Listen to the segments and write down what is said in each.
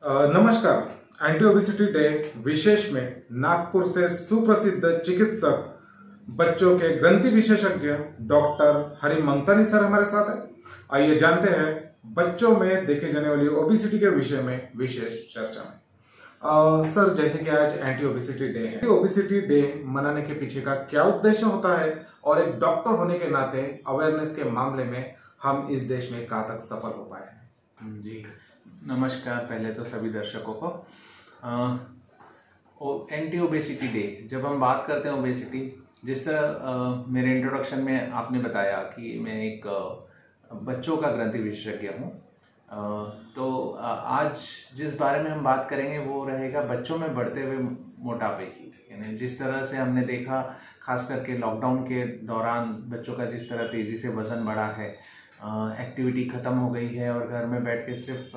नमस्कार। Anti obesity day विशेष में नागपुर से सुप्रसिद्ध चिकित्सक बच्चों के ग्रंथि विशेषज्ञ डॉक्टर हरि मंगतानी सर हमारे साथ है। आइए जानते हैं बच्चों में देखे जाने वाली ओबेसिटी के विषय में विशेष चर्चा में। सर, जैसे कि आज एंटी ओबेसिटी डे है, ओबेसिटी डे मनाने के पीछे का क्या उद्देश्य होता है और एक डॉक्टर होने के नाते अवेयरनेस के मामले में हम इस देश में कहाँ तक सफल हो पाए हैं? जी नमस्कार। पहले तो सभी दर्शकों को एंटी ओबेसिटी डे, जब हम बात करते हैं ओबेसिटी, जिस तरह मेरे इंट्रोडक्शन में आपने बताया कि मैं एक बच्चों का ग्रंथि विशेषज्ञ हूँ, तो आज जिस बारे में हम बात करेंगे वो रहेगा बच्चों में बढ़ते हुए मोटापे की। यानी जिस तरह से हमने देखा, खास करके लॉकडाउन के दौरान बच्चों का जिस तरह तेज़ी से वज़न बढ़ा है, एक्टिविटी ख़त्म हो गई है और घर में बैठ के सिर्फ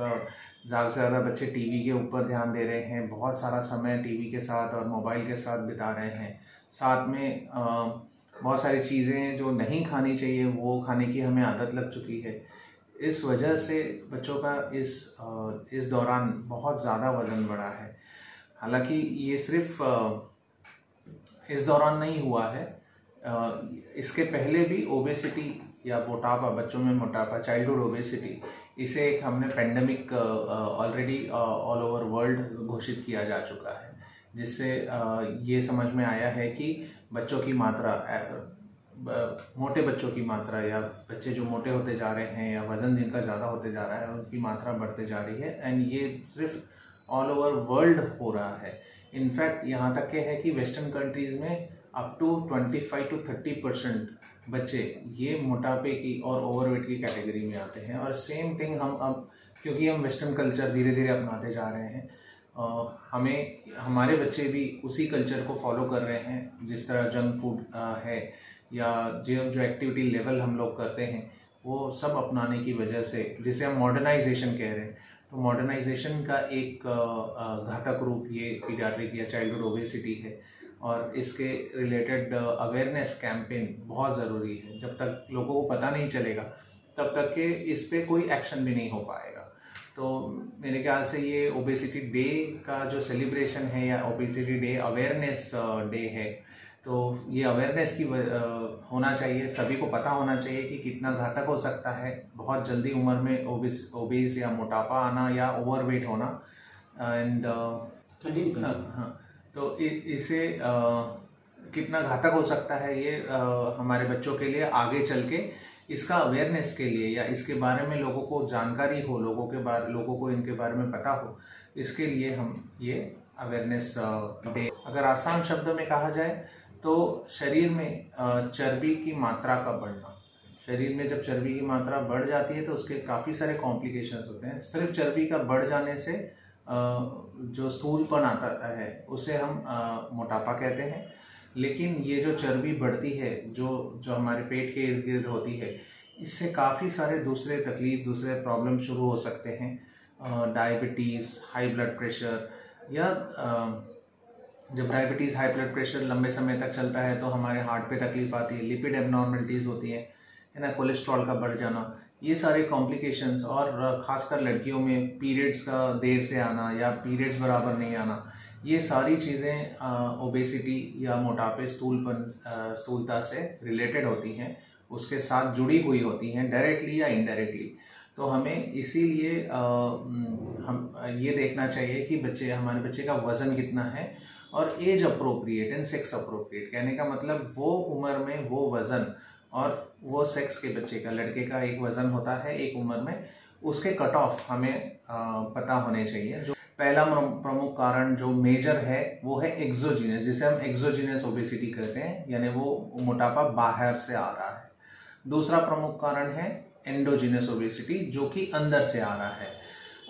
ज़्यादा से ज़्यादा बच्चे टीवी के ऊपर ध्यान दे रहे हैं, बहुत सारा समय टीवी के साथ और मोबाइल के साथ बिता रहे हैं। साथ में बहुत सारी चीज़ें जो नहीं खानी चाहिए वो खाने की हमें आदत लग चुकी है। इस वजह से बच्चों का इस दौरान बहुत ज़्यादा वज़न बढ़ा है। हालांकि ये सिर्फ इस दौरान नहीं हुआ है, इसके पहले भी ओबेसिटी या मोटापा, बच्चों में मोटापा, चाइल्डहुड ओबेसिटी, इसे एक हमने pandemic already all over world घोषित किया जा चुका है, जिससे ये समझ में आया है कि बच्चों की मात्रा, मोटे बच्चों की मात्रा या बच्चे जो मोटे होते जा रहे हैं या वज़न जिनका ज़्यादा होते जा रहा है उनकी मात्रा बढ़ते जा रही है। एंड ये सिर्फ ऑल ओवर वर्ल्ड हो रहा है। इनफैक्ट यहाँ तक के है कि वेस्टर्न कंट्रीज़ में अप टू 25 to 30% बच्चे ये मोटापे की और ओवरवेट की कैटेगरी में आते हैं। और सेम थिंग हम अब, क्योंकि हम वेस्टर्न कल्चर धीरे धीरे अपनाते जा रहे हैं, हमारे बच्चे भी उसी कल्चर को फॉलो कर रहे हैं। जिस तरह जंक फूड है या जो एक्टिविटी लेवल हम लोग करते हैं वो सब अपनाने की वजह से, जिसे हम मॉडर्नाइजेशन कह रहे हैं, तो मॉडर्नाइजेशन का एक घातक रूप ये पीडियाट्रिक या चाइल्डहुड ओबेसिटी है। और इसके रिलेटेड अवेयरनेस कैंपेन बहुत ज़रूरी है। जब तक लोगों को पता नहीं चलेगा तब तक के इस पे कोई एक्शन भी नहीं हो पाएगा। तो मेरे ख्याल से ये ओबेसिटी डे का जो सेलिब्रेशन है या ओबेसिटी डे अवेयरनेस डे है, तो ये अवेयरनेस की होना चाहिए, सभी को पता होना चाहिए कि कितना घातक हो सकता है बहुत जल्दी उम्र में ओबेस या मोटापा आना या ओवरवेट होना। एंड हाँ, तो इसे कितना घातक हो सकता है ये हमारे बच्चों के लिए आगे चल के, इसका अवेयरनेस के लिए या इसके बारे में लोगों को जानकारी हो, लोगों को इनके बारे में पता हो, इसके लिए हम ये अवेयरनेस डे। अगर आसान शब्दों में कहा जाए तो शरीर में चर्बी की मात्रा का बढ़ना, शरीर में जब चर्बी की मात्रा बढ़ जाती है तो उसके काफ़ी सारे कॉम्प्लिकेशंस होते हैं। सिर्फ चर्बी का बढ़ जाने से जो स्थूलपन आता है उसे हम मोटापा कहते हैं। लेकिन ये जो चर्बी बढ़ती है जो हमारे पेट के इर्द गिर्द होती है, इससे काफ़ी सारे दूसरे प्रॉब्लम शुरू हो सकते हैं। डायबिटीज़, हाई ब्लड प्रेशर, या जब डायबिटीज़, हाई ब्लड प्रेशर लंबे समय तक चलता है तो हमारे हार्ट पे तकलीफ आती है, लिपिड एबनॉर्मलिटीज़ होती है ना, कोलेस्ट्रॉल का बढ़ जाना, ये सारे कॉम्प्लिकेशंस। और ख़ासकर लड़कियों में पीरियड्स का देर से आना या पीरियड्स बराबर नहीं आना, ये सारी चीज़ें ओबेसिटी या मोटापे, स्थूलता से रिलेटेड होती हैं, उसके साथ जुड़ी हुई होती हैं डायरेक्टली या इनडायरेक्टली। तो हमें इसीलिए हम ये देखना चाहिए कि हमारे बच्चे का वज़न कितना है और age appropriate and sex appropriate. कहने का मतलब वो उम्र में वो वज़न और वो सेक्स के बच्चे का, लड़के का एक वज़न होता है एक उम्र में, उसके कट ऑफ हमें पता होने चाहिए। जो पहला प्रमुख कारण जो मेजर है वो है एक्सोजीनस, जिसे हम एक्सोजीनस ओबेसिटी कहते हैं, यानी वो मोटापा बाहर से आ रहा है। दूसरा प्रमुख कारण है एंडोजीनस ओबेसिटी, जो कि अंदर से आ रहा है।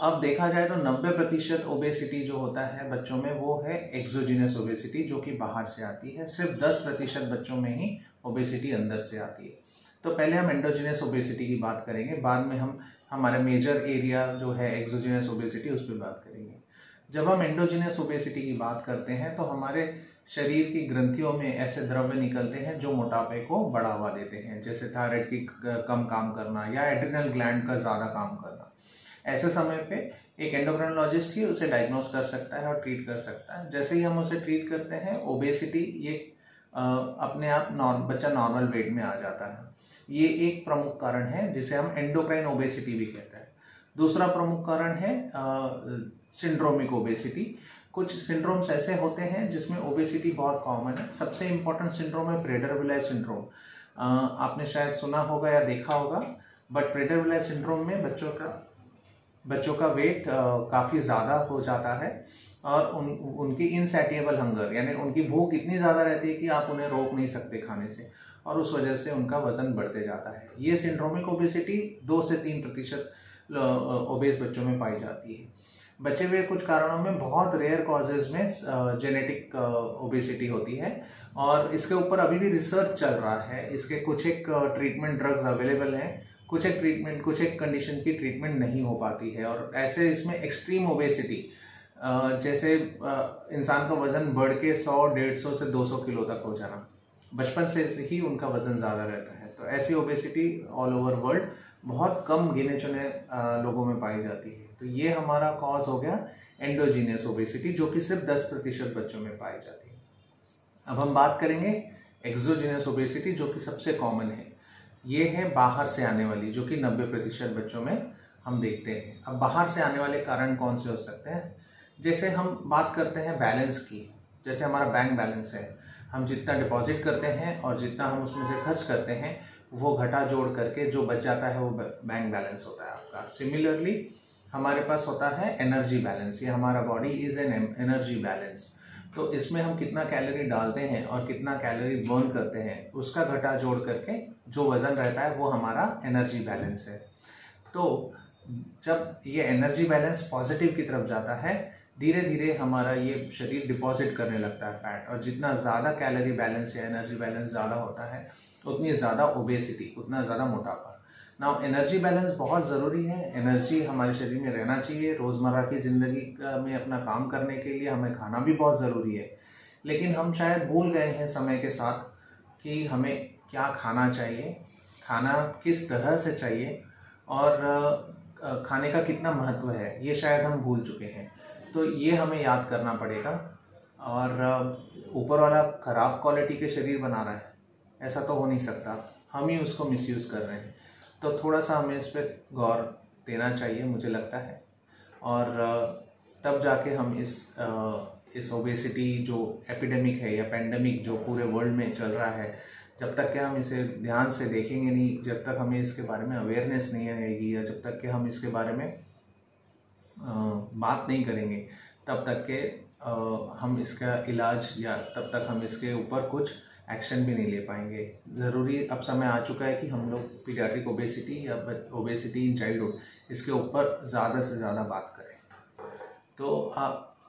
अब देखा जाए तो 90% ओबेसिटी जो होता है बच्चों में वो है एक्सोजीनस ओबेसिटी, जो कि बाहर से आती है। सिर्फ 10% बच्चों में ही ओबेसिटी अंदर से आती है। तो पहले हम एंडोजीनस ओबेसिटी की बात करेंगे, बाद में हम हमारे मेजर एरिया जो है एक्सोजीनस ओबेसिटी उस पर बात करेंगे। जब हम एंडोजीनस ओबेसिटी की बात करते हैं तो हमारे शरीर की ग्रंथियों में ऐसे द्रव्य निकलते हैं जो मोटापे को बढ़ावा देते हैं, जैसे थायराइड की कम काम करना या एड्रिनल ग्लैंड का ज़्यादा काम करना। ऐसे समय पे एक एंडोक्राइनोलॉजिस्ट ही उसे डायग्नोस कर सकता है और ट्रीट कर सकता है। जैसे ही हम उसे ट्रीट करते हैं, ओबेसिटी ये अपने आप बच्चा नॉर्मल वेट में आ जाता है। ये एक प्रमुख कारण है जिसे हम एंडोक्राइन ओबेसिटी भी कहते हैं। दूसरा प्रमुख कारण है सिंड्रोमिक ओबेसिटी। कुछ सिंड्रोम्स ऐसे होते हैं जिसमें ओबेसिटी बहुत कॉमन है। सबसे इम्पोर्टेंट सिंड्रोम है प्रेडर-विलाय सिंड्रोम। आपने शायद सुना होगा या देखा होगा, बट प्रेडर-विलाय सिंड्रोम में बच्चों का वेट काफ़ी ज़्यादा हो जाता है और उनकी इनसैटिएबल हंगर, यानी उनकी भूख इतनी ज़्यादा रहती है कि आप उन्हें रोक नहीं सकते खाने से, और उस वजह से उनका वजन बढ़ते जाता है। ये सिंड्रोमिक ओबेसिटी 2 से 3% ओबेस बच्चों में पाई जाती है। बचे हुए कुछ कारणों में बहुत रेयर कॉजेज में जेनेटिक ओबेसिटी होती है और इसके ऊपर अभी भी रिसर्च चल रहा है। इसके कुछ एक ट्रीटमेंट ड्रग्स अवेलेबल हैं, कुछ एक कंडीशन की ट्रीटमेंट नहीं हो पाती है। और ऐसे इसमें एक्सट्रीम ओबेसिटी, जैसे इंसान का वजन बढ़ के 100, 150 से 200 किलो तक हो जाना, बचपन से ही उनका वजन ज़्यादा रहता है। तो ऐसी ओबेसिटी ऑल ओवर वर्ल्ड बहुत कम गिने चुने लोगों में पाई जाती है। तो ये हमारा कॉज हो गया एंडोजीनियस ओबेसिटी, जो कि सिर्फ 10% बच्चों में पाई जाती है। अब हम बात करेंगे एक्सोजीनियस ओबेसिटी, जो कि सबसे कॉमन है। ये है बाहर से आने वाली, जो कि 90% बच्चों में हम देखते हैं। अब बाहर से आने वाले कारण कौन से हो सकते हैं? जैसे हम बात करते हैं बैलेंस की, जैसे हमारा बैंक बैलेंस है, हम जितना डिपॉजिट करते हैं और जितना हम उसमें से खर्च करते हैं, वो घटा जोड़ करके जो बच जाता है वो बैंक बैलेंस होता है आपका। सिमिलरली हमारे पास होता है एनर्जी बैलेंस। ये हमारा body is an energy balance. तो इसमें हम कितना कैलोरी डालते हैं और कितना कैलोरी बर्न करते हैं, उसका घटा जोड़ करके जो वजन रहता है वो हमारा एनर्जी बैलेंस है। तो जब ये एनर्जी बैलेंस पॉजिटिव की तरफ जाता है, धीरे धीरे हमारा ये शरीर डिपॉजिट करने लगता है फैट, और जितना ज़्यादा कैलोरी बैलेंस या एनर्जी बैलेंस ज़्यादा होता है, उतनी ज़्यादा ओबेसिटी, उतना ज़्यादा मोटापा। नाउ एनर्जी बैलेंस बहुत ज़रूरी है। एनर्जी हमारे शरीर में रहना चाहिए। रोज़मर्रा की ज़िंदगी में अपना काम करने के लिए हमें खाना भी बहुत ज़रूरी है, लेकिन हम शायद भूल गए हैं समय के साथ कि हमें क्या खाना चाहिए, खाना किस तरह से चाहिए, और खाने का कितना महत्व है, ये शायद हम भूल चुके हैं। तो ये हमें याद करना पड़ेगा। और ऊपर वाला ख़राब क्वालिटी के शरीर बना रहा है, ऐसा तो हो नहीं सकता, हम ही उसको मिसयूज़ कर रहे हैं। तो थोड़ा सा हमें इस पर गौर देना चाहिए, मुझे लगता है। और तब जाके हम इस ओबेसिटी जो एपिडेमिक है या पेंडेमिक जो पूरे वर्ल्ड में चल रहा है, जब तक कि हम इसे ध्यान से देखेंगे नहीं, जब तक हमें इसके बारे में अवेयरनेस नहीं रहेगी, या जब तक कि हम इसके बारे में बात नहीं करेंगे, तब तक के हम इसका इलाज या तब तक हम इसके ऊपर कुछ एक्शन भी नहीं ले पाएंगे। ज़रूरी अब समय आ चुका है कि हम लोग पीडियाट्रिक ओबेसिटी या ओबेसिटी इन चाइल्डहुड, इसके ऊपर ज़्यादा से ज़्यादा बात करें। तो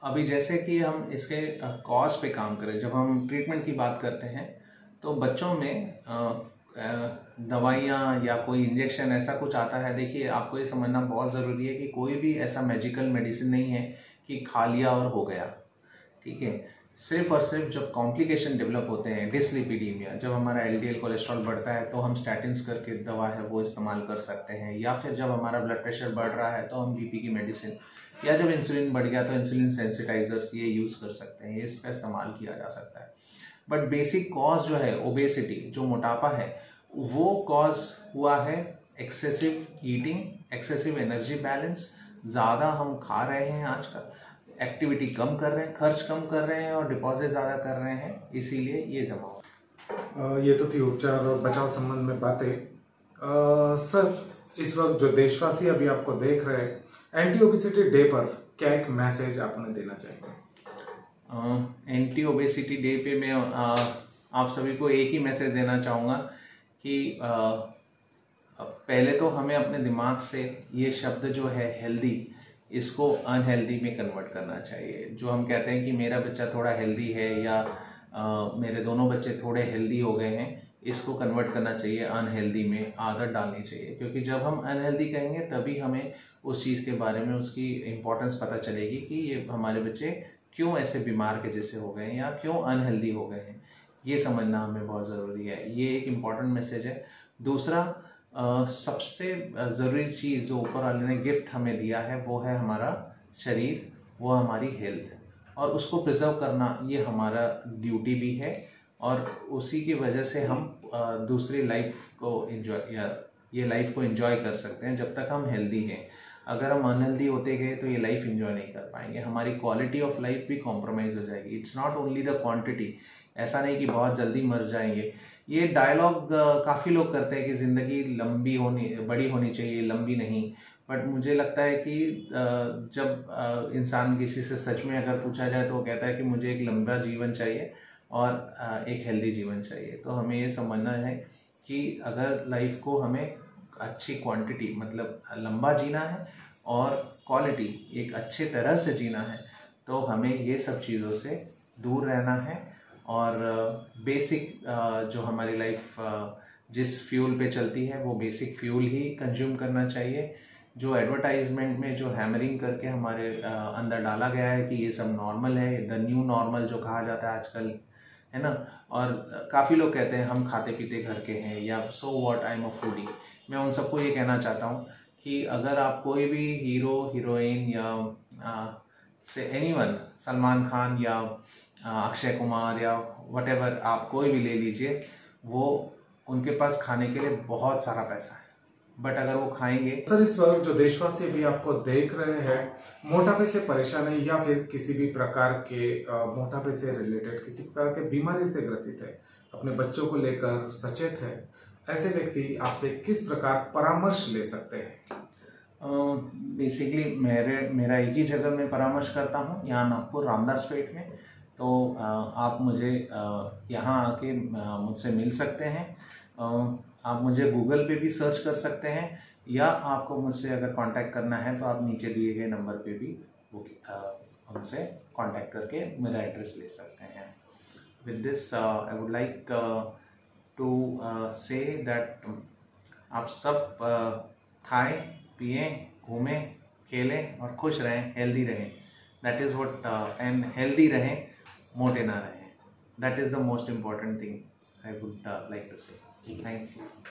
अभी जैसे कि हम इसके कॉज पे काम करें, जब हम ट्रीटमेंट की बात करते हैं तो बच्चों में दवाइयाँ या कोई इंजेक्शन ऐसा कुछ आता है। देखिए, आपको ये समझना बहुत ज़रूरी है कि कोई भी ऐसा मैजिकल मेडिसिन नहीं है कि खा लिया और हो गया, ठीक है। सिर्फ और सिर्फ जब कॉम्प्लिकेशन डेवलप होते हैं, डिसलिपिडीमिया, जब हमारा एलडीएल कोलेस्ट्रॉल बढ़ता है, तो हम स्टैटिन्स करके दवा है वो इस्तेमाल कर सकते हैं, या फिर जब हमारा ब्लड प्रेशर बढ़ रहा है तो हम बीपी की मेडिसिन, या जब इंसुलिन बढ़ गया तो इंसुलिन सेंसिटाइजर्स ये यूज़ कर सकते हैं, इसका इस्तेमाल किया जा सकता है। बट बेसिक कॉज जो है ओबेसिटी, जो मोटापा है, वो कॉज हुआ है excessive eating, excessive energy balance. ज़्यादा हम खा रहे हैं आजकल, एक्टिविटी कम कर रहे हैं, खर्च कम कर रहे हैं और डिपॉजिट ज़्यादा कर रहे हैं, इसीलिए ये जमा हो। ये तो थी उपचार और बचाव संबंध में बातें। सर, इस वक्त जो देशवासी अभी आपको देख रहे हैं, एंटी ओबेसिटी डे पर क्या एक मैसेज आप उन्हें देना चाहेंगे? एंटी ओबेसिटी डे पे मैं आप सभी को एक ही मैसेज देना चाहूँगा कि पहले तो हमें अपने दिमाग से ये शब्द जो है हेल्दी, इसको अनहेल्दी में कन्वर्ट करना चाहिए। जो हम कहते हैं कि मेरा बच्चा थोड़ा हेल्दी है या मेरे दोनों बच्चे थोड़े हेल्दी हो गए हैं, इसको कन्वर्ट करना चाहिए अनहेल्दी में, आदत डालनी चाहिए। क्योंकि जब हम अनहेल्दी कहेंगे तभी हमें उस चीज़ के बारे में उसकी इम्पोर्टेंस पता चलेगी कि ये हमारे बच्चे क्यों ऐसे बीमार के जैसे हो गए हैं या क्यों अनहेल्दी हो गए हैं, ये समझना हमें बहुत ज़रूरी है। ये एक इम्पॉर्टेंट मैसेज है। दूसरा, सबसे ज़रूरी चीज़ जो ऊपर वाले ने गिफ्ट हमें दिया है वो है हमारा शरीर, वो हमारी हेल्थ, और उसको प्रिजर्व करना ये हमारा ड्यूटी भी है। और उसी की वजह से हम दूसरी लाइफ को एंजॉय या ये लाइफ को एंजॉय कर सकते हैं जब तक हम हेल्दी हैं। अगर हम अनहेल्दी होते गए तो ये लाइफ एंजॉय नहीं कर पाएंगे, हमारी क्वालिटी ऑफ लाइफ भी कॉम्प्रोमाइज़ हो जाएगी। It's not only the quantity, ऐसा नहीं कि बहुत जल्दी मर जाएंगे। ये डायलॉग काफ़ी लोग करते हैं कि ज़िंदगी बड़ी होनी चाहिए, लंबी नहीं। बट मुझे लगता है कि जब इंसान किसी से सच में अगर पूछा जाए तो वो कहता है कि मुझे एक लंबा जीवन चाहिए और एक हेल्दी जीवन चाहिए। तो हमें ये समझना है कि अगर लाइफ को हमें अच्छी क्वांटिटी मतलब लंबा जीना है और क्वालिटी एक अच्छे तरह से जीना है, तो हमें ये सब चीज़ों से दूर रहना है। और बेसिक जो हमारी लाइफ जिस फ्यूल पे चलती है वो बेसिक फ्यूल ही कंज्यूम करना चाहिए। जो एडवर्टाइजमेंट में जो हैमरिंग करके हमारे अंदर डाला गया है कि ये सब नॉर्मल है, द न्यू नॉर्मल जो कहा जाता है आजकल, है ना। और काफ़ी लोग कहते हैं हम खाते पीते घर के हैं, या so what I am a foodie. मैं उन सबको ये कहना चाहता हूँ कि अगर आप कोई भी हीरो हीरोइन या से एनीवन, सलमान खान या अक्षय कुमार या व्हाटएवर, आप कोई भी ले लीजिए, वो उनके पास खाने के लिए बहुत सारा पैसा है, बट अगर वो खाएंगे। सर, इस वक्त जो देशवासी भी आपको देख रहे हैं, मोटापे से परेशान है या फिर किसी भी प्रकार के मोटापे से रिलेटेड किसी प्रकार के बीमारी से ग्रसित है, अपने बच्चों को लेकर सचेत है, ऐसे व्यक्ति आपसे किस प्रकार परामर्श ले सकते हैं? बेसिकली मेरा एक ही जगह में परामर्श करता हूँ, यहाँ नागपुर रामदासपेट में। तो आप मुझे यहाँ आके मुझसे मिल सकते हैं। आप मुझे गूगल पे भी सर्च कर सकते हैं, या आपको मुझसे अगर कांटेक्ट करना है तो आप नीचे दिए गए नंबर पे भी उनसे कांटेक्ट करके मेरा एड्रेस ले सकते हैं। With this I would like to say that आप सब खाएं, पिएं, घूमें, खेलें और खुश रहें, हेल्दी रहें। That is what, and healthy रहें, मोटे ना रहें। That is the most important thing I would like to say. Thank you.